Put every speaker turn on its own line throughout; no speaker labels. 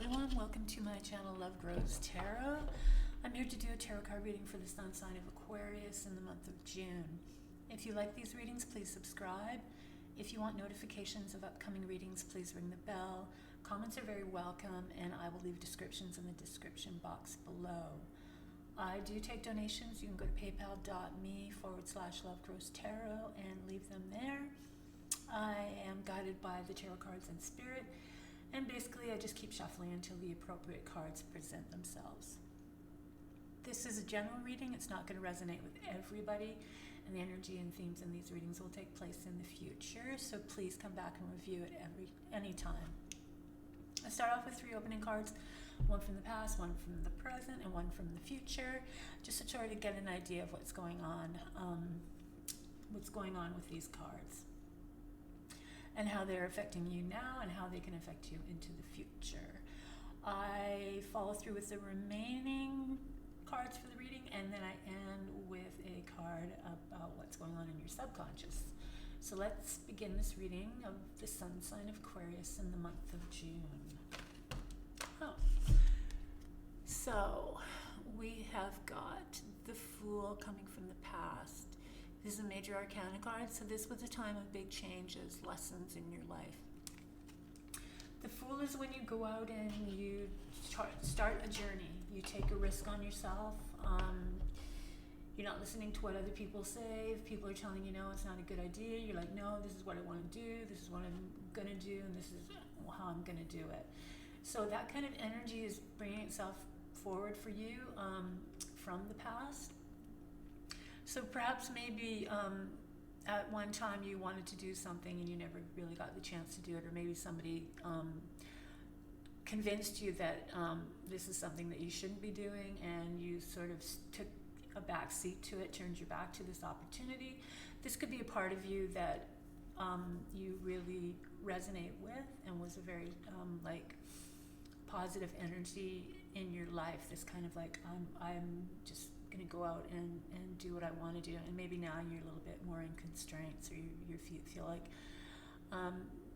everyone, welcome to my channel Love Grows Tarot. I'm here to do a tarot card reading for the sun sign of Aquarius in the month of June. If you like these readings, please subscribe. If you want notifications of upcoming readings, please ring the bell. Comments are very welcome, and I will leave descriptions in the description box below. I do take donations. You can go to paypal.me/lovegrowstarot and leave them there. I am guided by the tarot cards and spirit, and basically I just keep shuffling until the appropriate cards present themselves. This is a general reading. It's not going to resonate with everybody, and the energy and themes in these readings will take place in the future, so please come back and review it any time. I start off with 3 opening cards, one from the past, one from the present, and one from the future, just to try to get an idea of what's going on with these cards, and how they're affecting you now and how they can affect you into the future. I follow through with the remaining cards for the reading, and then I end with a card about what's going on in your subconscious. So let's begin this reading of the sun sign of Aquarius in the month of June. So we have got the Fool coming from the past. This is a major arcana card, so this was a time of big changes, lessons in your life. The Fool is when you go out and you start a journey. You take a risk on yourself. You're not listening to what other people say. If people are telling you, no, it's not a good idea, you're like, no, this is what I want to do, this is what I'm going to do, and this is how I'm going to do it. So that kind of energy is bringing itself forward for you from the past. So perhaps maybe at one time you wanted to do something and you never really got the chance to do it, or maybe somebody convinced you that this is something that you shouldn't be doing, and you sort of took a back seat to it, turned your back to this opportunity. This could be a part of you that you really resonate with and was a very positive energy in your life. This kind of like, I'm just going to go out and do what I want to do, and maybe now you're a little bit more in constraints, or you feel like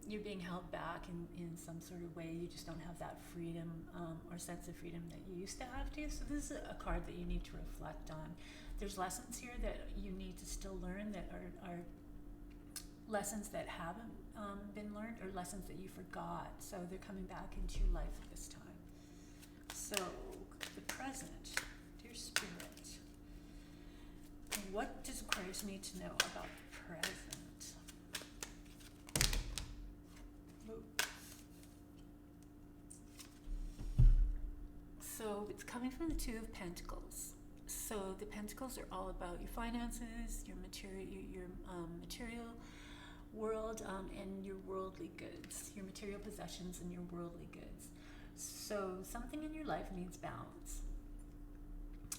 you're being held back in some sort of way. You just don't have that freedom or sense of freedom that you used to have to. So this is a card that you need to reflect on. There's lessons here that you need to still learn, that are lessons that haven't been learned, or lessons that you forgot. So they're coming back into your life at this time. So the present, dear Spirit, what does Aquarius need to know about the present? So it's coming from the 2 of Pentacles. So the Pentacles are all about your finances, your material world, and your worldly goods, your material possessions and your worldly goods. So something in your life needs balance.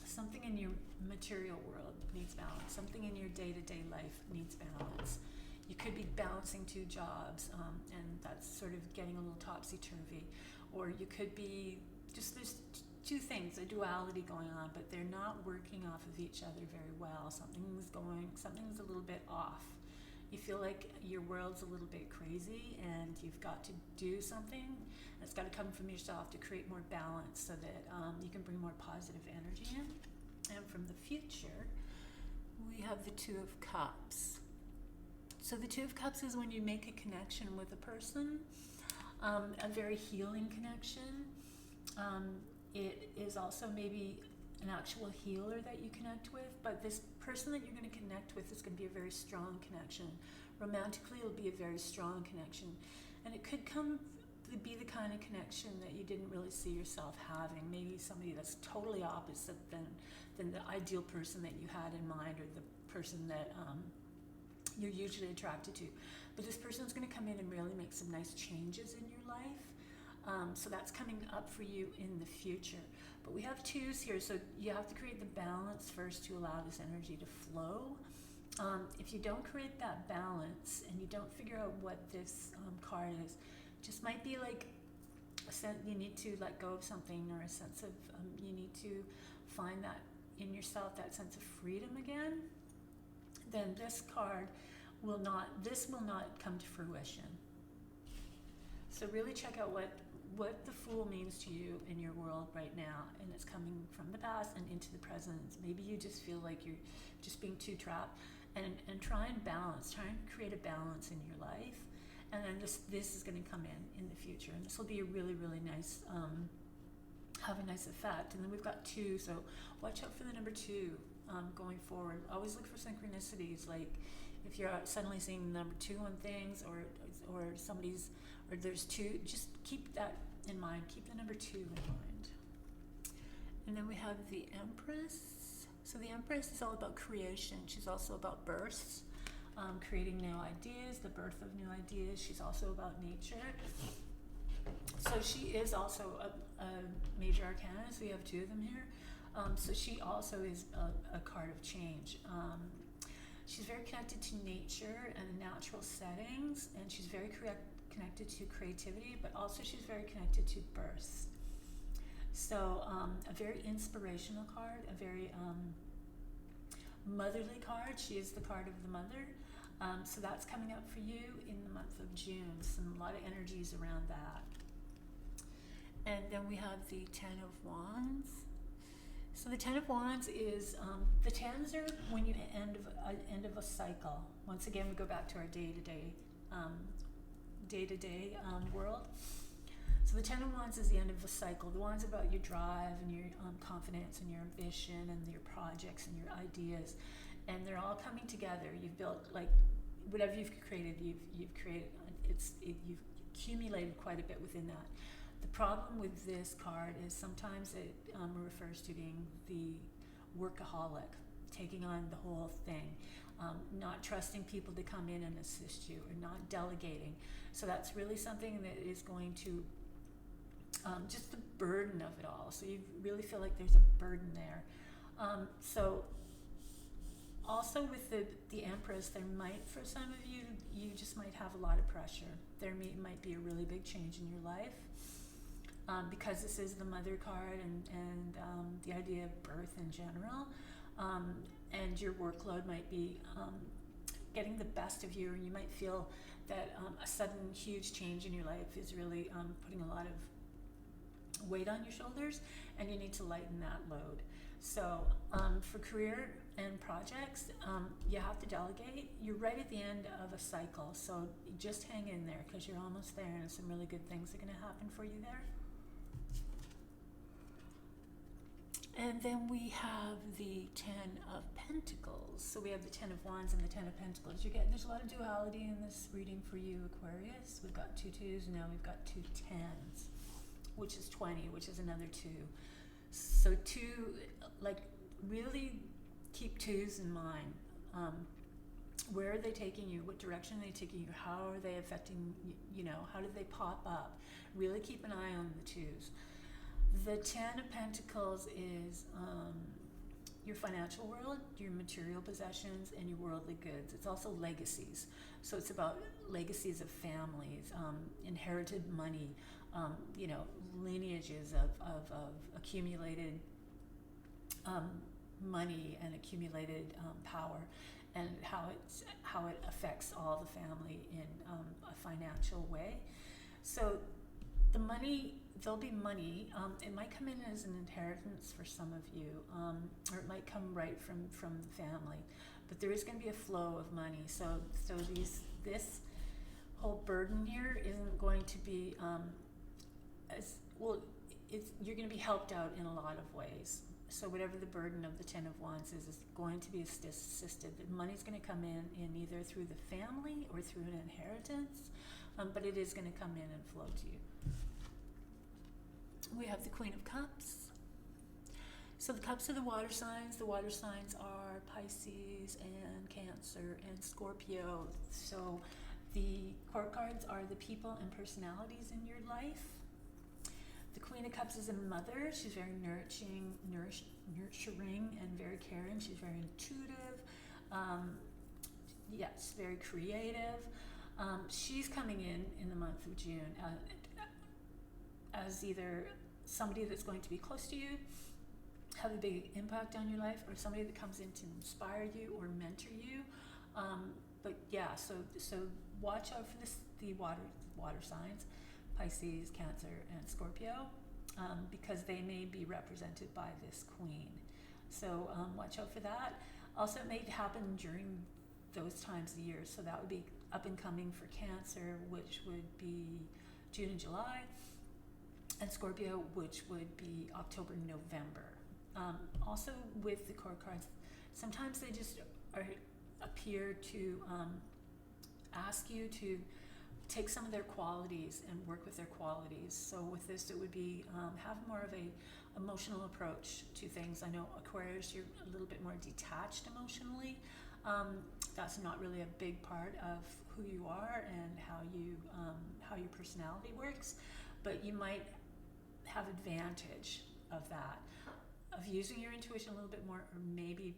Something in your material world needs balance. Something in your day-to-day life needs balance. You could be balancing 2 jobs, and that's sort of getting a little topsy-turvy. Or you could be just, there's 2 things, a duality going on, but they're not working off of each other very well. Something's a little bit off. You feel like your world's a little bit crazy, and you've got to do something. It's got to come from yourself to create more balance, so that you can bring more positive energy in. And from the future, we have the 2 of Cups. So the 2 of Cups is when you make a connection with a person, a very healing connection. It is also maybe an actual healer that you connect with, but this person that you're going to connect with is going to be a very strong connection. Romantically, it'll be a very strong connection, and it could be the kind of connection that you didn't really see yourself having. Maybe somebody that's totally opposite than the ideal person that you had in mind, or the person that you're usually attracted to. But this person's going to come in and really make some nice changes in your life. So that's coming up for you in the future. But we have 2s here, so you have to create the balance first to allow this energy to flow. If you don't create that balance, and you don't figure out what this card is, just might be like you need to let go of something, or a sense of you need to find that in yourself, that sense of freedom again. Then this card will not come to fruition. So really check out what the Fool means to you in your world right now, and it's coming from the past and into the present. Maybe you just feel like you're just being too trapped, and try and create a balance in your life, and then this is going to come in the future, and this will be a really, really nice, have a nice effect. And then we've got 2, so watch out for the number 2 going forward. Always look for synchronicities, like if you're suddenly seeing number 2 on things, or there's 2, just keep that in mind. Keep the number 2 in mind. And then we have the Empress. So the Empress is all about creation. She's also about births, creating new ideas, the birth of new ideas. She's also about nature. So she is also a major arcana, so we have 2 of them here. So she also is a card of change. She's very connected to nature and natural settings, and she's very connected to creativity, but also she's very connected to births. So a very inspirational card, a very motherly card. She is the card of the mother. So that's coming up for you in the month of June. A lot of energies around that. And then we have the 10 of Wands. So the 10 of Wands is, the 10s are when you end of a cycle. Once again, we go back to our day-to-day world. So the 10 of Wands is the end of a cycle. The Wands about your drive and your confidence and your ambition and your projects and your ideas, and they're all coming together. You've built, like, whatever you've created, you've created. You've accumulated quite a bit within that. The problem with this card is sometimes it refers to being the workaholic, taking on the whole thing, not trusting people to come in and assist you, or not delegating. So that's really something that is going to, just the burden of it all. So you really feel like there's a burden there. So also with the Empress, there might, for some of you, you just might have a lot of pressure. There might be a really big change in your life. Because this is the mother card and the idea of birth in general, and your workload might be getting the best of you, and you might feel that a sudden huge change in your life is really putting a lot of weight on your shoulders, and you need to lighten that load. So for career and projects, you have to delegate. You're right at the end of a cycle, so just hang in there, because you're almost there, and some really good things are going to happen for you there. And then we have the 10 of Pentacles. So we have the 10 of Wands and the 10 of Pentacles. There's a lot of duality in this reading for you, Aquarius. We've got 2 2s, and now we've got 2 10s, which is 20, which is another 2. So 2, like, really keep 2s in mind. Where are they taking you? What direction are they taking you? How are they affecting you? How do they pop up? Really keep an eye on the 2s. The 10 of Pentacles is your financial world, your material possessions, and your worldly goods. It's also legacies. So it's about legacies of families, inherited money, lineages of accumulated money and accumulated power, and how it affects all the family in a financial way. So the money, there'll be money. It might come in as an inheritance for some of you, or it might come right from the family. But there is going to be a flow of money. So this whole burden here isn't going to be as well. You're going to be helped out in a lot of ways. So whatever the burden of the 10 of Wands is going to be assisted. The money's going to come in either through the family or through an inheritance, but it is going to come in and flow to you. We have the Queen of Cups. So the Cups are the water signs. The water signs are Pisces and Cancer and Scorpio. So the court cards are the people and personalities in your life. The Queen of Cups is a mother. She's very nurturing and very caring. She's very intuitive. Yes, very creative. She's coming in the month of June as either somebody that's going to be close to you, have a big impact on your life, or somebody that comes in to inspire you or mentor you. But yeah, so watch out for the water signs. Pisces, Cancer, and Scorpio, because they may be represented by this queen. So watch out for that. Also, it may happen during those times of the year. So that would be up and coming for Cancer, which would be June and July, and Scorpio, which would be October, November. Also with the core cards, sometimes they just appear to ask you to take some of their qualities and work with their qualities. So with this, it would be have more of a emotional approach to things. I know Aquarius, you're a little bit more detached emotionally. That's not really a big part of who you are and how your personality works, but you might have advantage of that, of using your intuition a little bit more, or maybe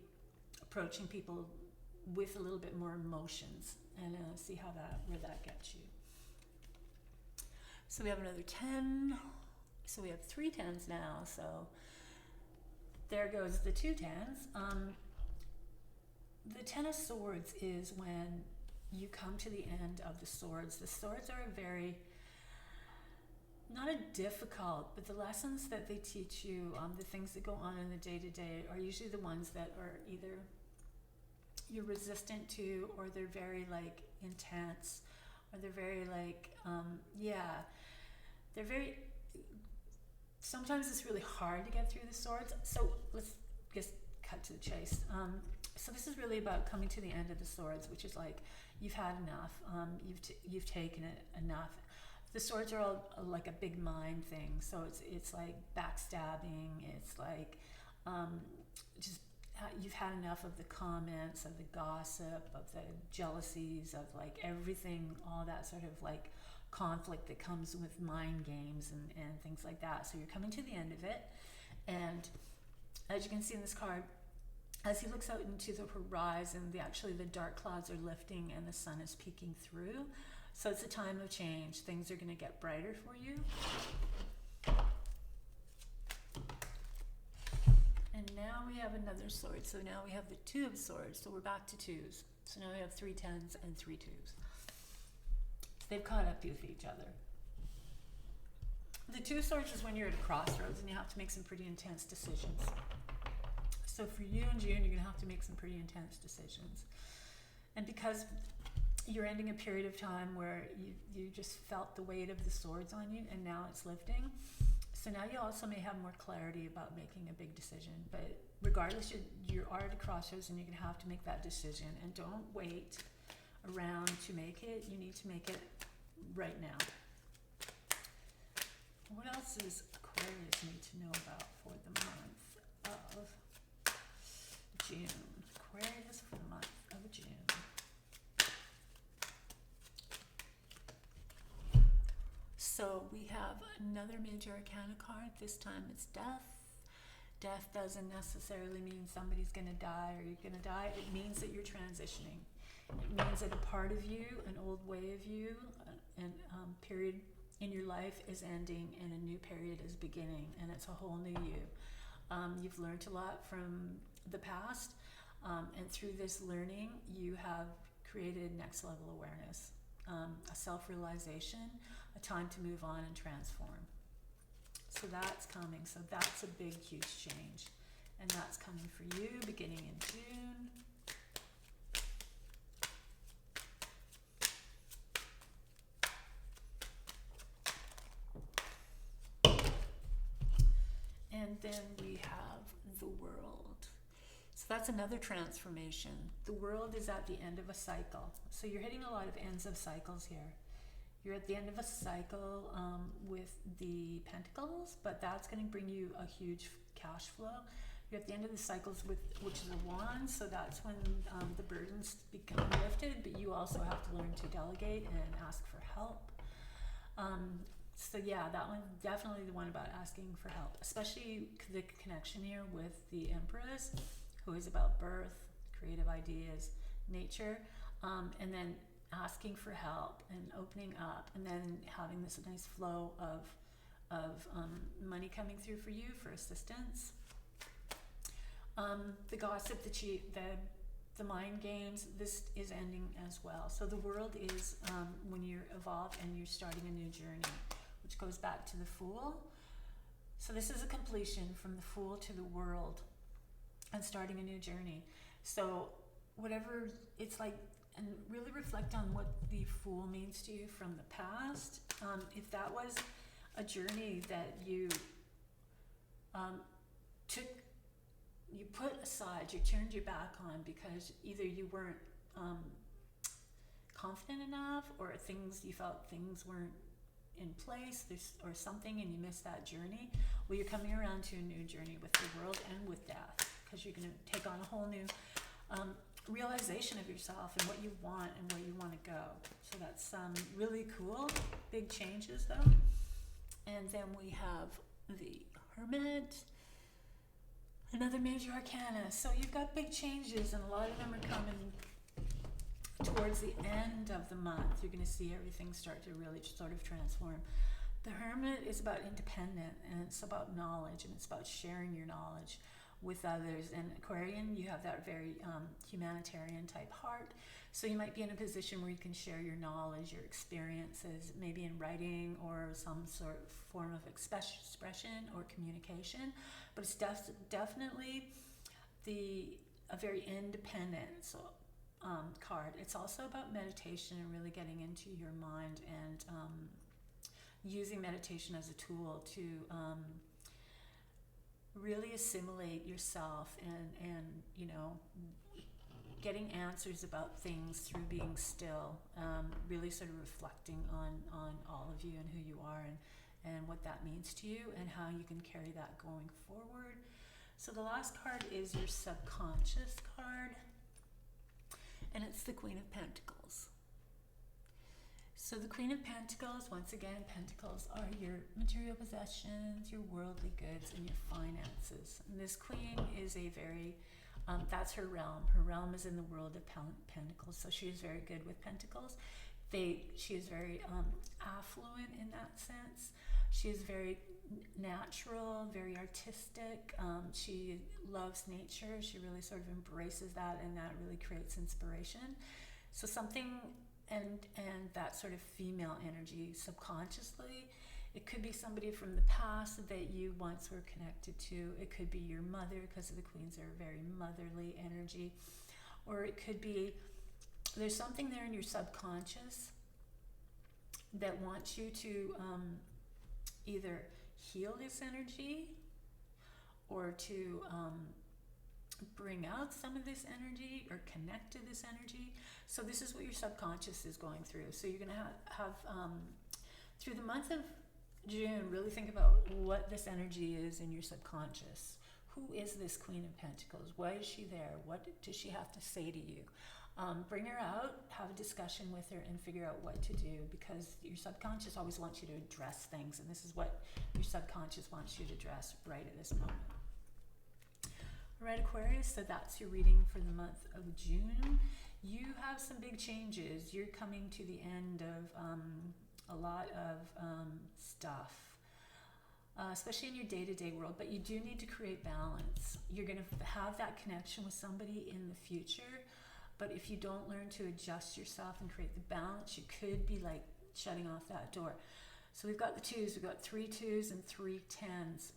approaching people with a little bit more emotions, and see where that gets you. So we have another 10. So we have 3 10s now. So there goes the 2 10s. The 10 of Swords is when you come to the end of the swords. The swords are not a difficult, but the lessons that they teach you, the things that go on in the day-to-day, are usually the ones that are either you're resistant to, or they're very like intense, or they're very like they're very, sometimes it's really hard to get through the swords. So let's just cut to the chase. So this is really about coming to the end of the swords, which is like you've had enough. You've taken it enough. The swords are all like a big mind thing. So it's like backstabbing. It's like just you've had enough of the comments, of the gossip, of the jealousies, of like everything, all that sort of like conflict that comes with mind games and things like that. So you're coming to the end of it, and as you can see in this card, as he looks out into the horizon, the dark clouds are lifting and the sun is peeking through. So it's a time of change. Things are going to get brighter for you. And now we have another sword. So now we have the 2 of Swords. So we're back to 2s. So now we have 3 10s and 3 2s. They've caught up with each other. The 2 of Swords is when you're at a crossroads and you have to make some pretty intense decisions. So for you in June, you're going to have to make some pretty intense decisions. And because you're ending a period of time where you just felt the weight of the swords on you, and now it's lifting. So now you also may have more clarity about making a big decision. But regardless, you are at a crossroads and you're going to have to make that decision. And don't wait around to make it. You need to make it right now. What else does Aquarius need to know about for the month of June? Aquarius for the month of June. So we have another major arcana card. This time it's death. Death doesn't necessarily mean somebody's going to die or you're going to die. It means that you're transitioning. It means that a part of you, an old way of you, and period in your life is ending and a new period is beginning, and it's a whole new you. You've learned a lot from the past, and through this learning, you have created next level awareness, a self-realization, a time to move on and transform. So that's coming. So that's a big, huge change, and that's coming for you beginning in June. And then we have the world. So that's another transformation. The world is at the end of a cycle. So you're hitting a lot of ends of cycles here. You're at the end of a cycle with the Pentacles, but that's going to bring you a huge cash flow. You're at the end of the cycles which is a wand, so that's when the burdens become lifted, but you also have to learn to delegate and ask for help. So yeah, that one, definitely the one about asking for help, especially the connection here with the Empress, who is about birth, creative ideas, nature, and then asking for help and opening up, and then having this nice flow of money coming through for you for assistance. The gossip, the mind games, this is ending as well. So the world is when you're evolved and you're starting a new journey which goes back to the Fool. So this is a completion from the Fool to the World and starting a new journey. So whatever it's like, and really reflect on what the Fool means to you from the past. If that was a journey that you you put aside, you turned your back on because either you weren't confident enough, or you felt things weren't in place, or something, and you missed that journey. Well, you're coming around to a new journey with the world and with death, because you're going to take on a whole new realization of yourself and what you want and where you want to go. So that's really cool. Big changes though. And then we have the Hermit, another major arcana. So you've got big changes, and a lot of them are coming towards the end of the month. You're going to see everything start to really sort of transform. The Hermit is about independent, and it's about knowledge, and it's about sharing your knowledge with others. And Aquarian, you have that very humanitarian type heart. So you might be in a position where you can share your knowledge, your experiences, maybe in writing or some sort of form of expression or communication. But it's definitely a very independent card. It's also about meditation and really getting into your mind and using meditation as a tool to really assimilate yourself and getting answers about things through being still, really sort of reflecting on all of you and who you are and what that means to you and how you can carry that going forward. So the last card is your subconscious card, and it's the Queen of Pentacles. So the Queen of Pentacles, once again, Pentacles are your material possessions, your worldly goods, and your finances. And this Queen is a very, that's her realm. Her realm is in the world of Pentacles, so she is very good with Pentacles. She is very affluent in that sense. She is very natural, very artistic. She loves nature. She really sort of embraces that, and that really creates inspiration. So something, and that sort of female energy subconsciously, it could be somebody from the past that you once were connected to. It could be your mother, because the Queens are very motherly energy. Or it could be, there's something there in your subconscious that wants you to either heal this energy or to bring out some of this energy or connect to this energy. So this is what your subconscious is going through. So you're going to have through the month of June, really think about what this energy is in your subconscious. Who is this Queen of Pentacles? Why is she there? What does she have to say to you? Bring her out, have a discussion with her, and figure out what to do, because your subconscious always wants you to address things, and this is what your subconscious wants you to address right at this moment. All right, Aquarius, so that's your reading for the month of June. You have some big changes. You're coming to the end of a lot of stuff, especially in your day-to-day world, but you do need to create balance. You're going to have that connection with somebody in the future, but if you don't learn to adjust yourself and create the balance, you could be like shutting off that door. So we've got the twos, we've got 3 2s and 3 10s.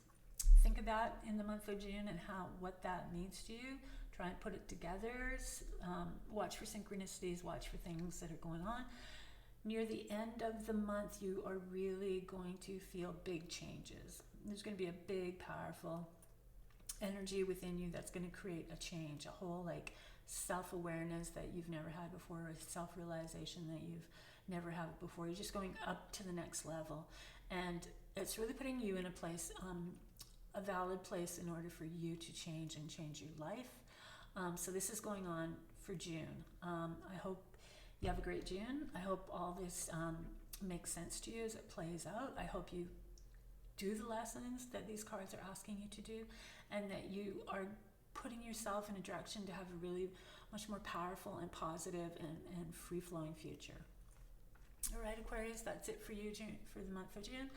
Think of that in the month of June and what that means to you. Try and put it together. Watch for synchronicities, watch for things that are going on. Near the end of the month, you are really going to feel big changes. There's going to be a big, powerful energy within you that's going to create a change, a whole like self-awareness that you've never had before, or self-realization that you've never had before. You're just going up to the next level, and it's really putting you in a place, a valid place, in order for you to change and change your life. So this is going on for June. I hope you have a great June. I hope all this makes sense to you as it plays out. I hope you do the lessons that these cards are asking you to do, and that you are putting yourself in a direction to have a really much more powerful and positive and free-flowing future. All right, Aquarius, that's it for you for the month of June.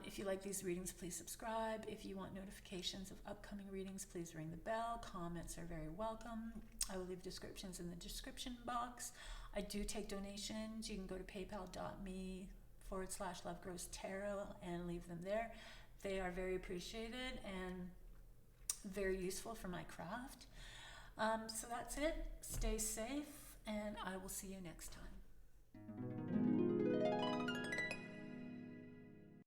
If you like these readings, please subscribe. If you want notifications of upcoming readings, please ring the bell. Comments are very welcome. I will leave descriptions in the description box. I do take donations. You can go to paypal.me/ facebook.com/lovegrowstarot and leave them there. They are very appreciated and very useful for my craft. So that's it. Stay safe, and I will see you next time.